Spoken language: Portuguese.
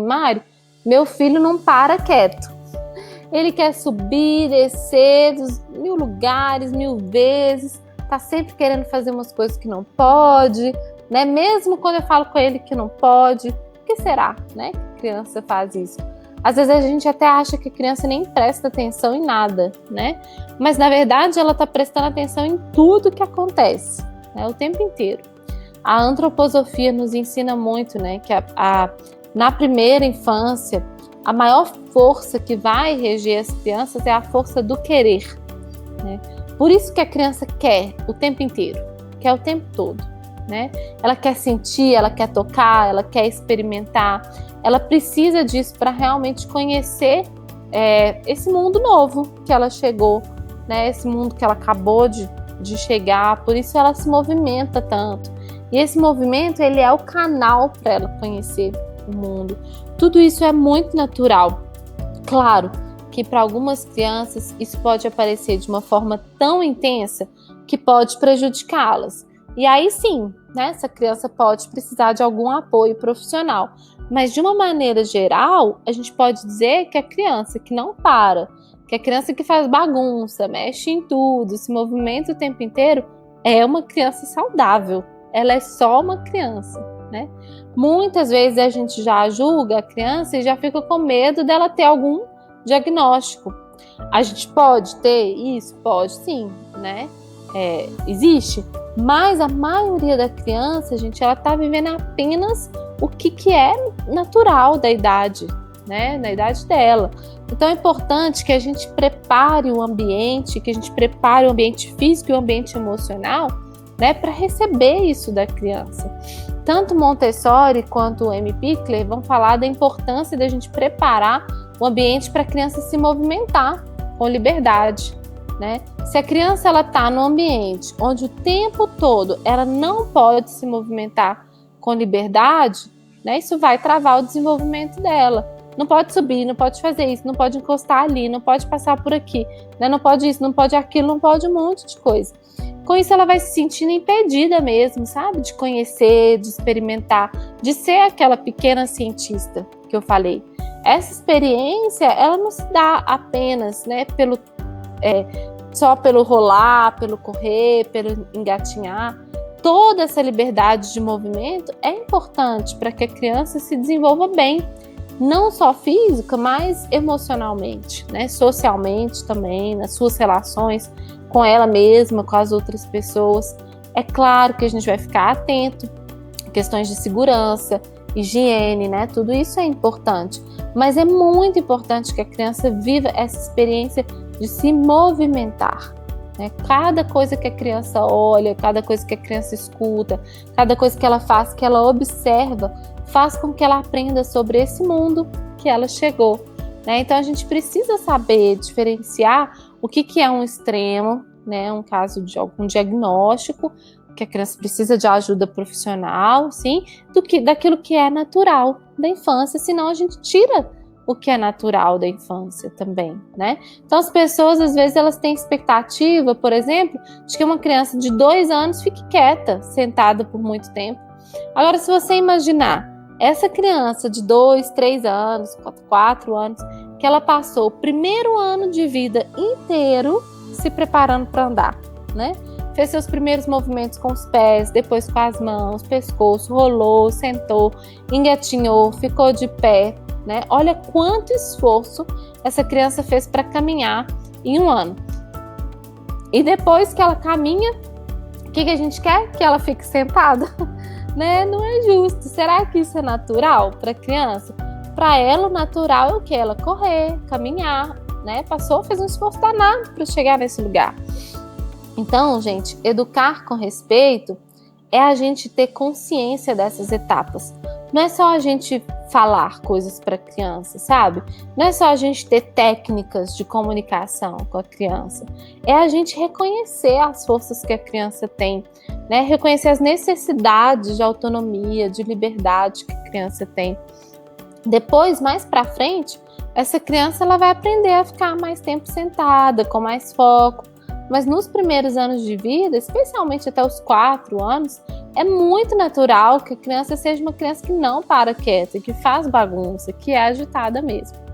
Mário, meu filho não para quieto. Ele quer subir, descer dos 1000 lugares, 1000 vezes, tá sempre querendo fazer umas coisas que não pode, né? Mesmo quando eu falo com ele que não pode, por que será, né, que a criança faz isso? Às vezes a gente até acha que a criança nem presta atenção em nada, né? Mas na verdade ela tá prestando atenção em tudo que acontece, né, o tempo inteiro. A antroposofia nos ensina muito, né, que na primeira infância, a maior força que vai reger as crianças é a força do querer, né? Por isso que a criança quer o tempo inteiro, quer o tempo todo, né? Ela quer sentir, ela quer tocar, ela quer experimentar, ela precisa disso para realmente conhecer esse mundo novo que ela chegou, né? Esse mundo que ela acabou de chegar, por isso ela se movimenta tanto. E esse movimento, ele é o canal para ela conhecer o mundo. Tudo isso é muito natural. Claro que para algumas crianças isso pode aparecer de uma forma tão intensa que pode prejudicá-las. E aí sim, né, essa criança pode precisar de algum apoio profissional. Mas de uma maneira geral, a gente pode dizer que a criança que não para, que a criança que faz bagunça, mexe em tudo, se movimenta o tempo inteiro, é uma criança saudável. Ela é só uma criança, né? Muitas vezes a gente já julga a criança e já fica com medo dela ter algum diagnóstico. A gente pode ter isso? Pode sim, né? Existe, mas a maioria da criança, gente, ela tá vivendo apenas o que é natural da idade, né? Na idade dela. Então é importante que a gente prepare o ambiente, que a gente prepare o ambiente físico e o ambiente emocional, né, para receber isso da criança. Tanto Montessori quanto o M. Pickler vão falar da importância da gente preparar o ambiente para a criança se movimentar com liberdade, né? Se a criança ela está no ambiente onde o tempo todo ela não pode se movimentar com liberdade, né, isso vai travar o desenvolvimento dela. Não pode subir, não pode fazer isso, não pode encostar ali, não pode passar por aqui, né? Não pode isso, não pode aquilo, não pode um monte de coisa. Com isso ela vai se sentindo impedida mesmo, sabe? De conhecer, de experimentar, de ser aquela pequena cientista que eu falei. Essa experiência, ela não se dá apenas, né, só pelo rolar, pelo correr, pelo engatinhar. Toda essa liberdade de movimento é importante para que a criança se desenvolva bem, não só física, mas emocionalmente, né? Socialmente também, nas suas relações com ela mesma, com as outras pessoas. É claro que a gente vai ficar atento, questões de segurança, higiene, né? Tudo isso é importante, mas é muito importante que a criança viva essa experiência de se movimentar, né? Cada coisa que a criança olha, cada coisa que a criança escuta, cada coisa que ela faz, que ela observa, faz com que ela aprenda sobre esse mundo que ela chegou, né? Então a gente precisa saber diferenciar o que é um extremo, né? Um caso de algum diagnóstico, que a criança precisa de ajuda profissional, sim, daquilo que é natural da infância, senão a gente tira o que é natural da infância também, né? Então as pessoas, às vezes, elas têm expectativa, por exemplo, de que uma criança de 2 anos fique quieta, sentada por muito tempo. Agora, se você imaginar essa criança de 2, 3 anos, 4 anos, que ela passou o primeiro ano de vida inteiro se preparando para andar, né? Fez seus primeiros movimentos com os pés, depois com as mãos, pescoço, rolou, sentou, engatinhou, ficou de pé, né? Olha quanto esforço essa criança fez para caminhar em 1 ano. E depois que ela caminha, o que a gente quer? Que ela fique sentada, né? Não é justo. Será que isso é natural para a criança? Para ela, o natural é o que? Ela correr, caminhar, né? Passou, fez um esforço danado para chegar nesse lugar. Então, gente, educar com respeito é a gente ter consciência dessas etapas. Não é só a gente falar coisas para a criança, sabe? Não é só a gente ter técnicas de comunicação com a criança. É a gente reconhecer as forças que a criança tem, né? Reconhecer as necessidades de autonomia, de liberdade que a criança tem. Depois, mais para frente, essa criança ela vai aprender a ficar mais tempo sentada, com mais foco, Mas nos primeiros anos de vida, especialmente até os 4 anos, é muito natural que a criança seja uma criança que não para quieta, que faz bagunça, que é agitada mesmo.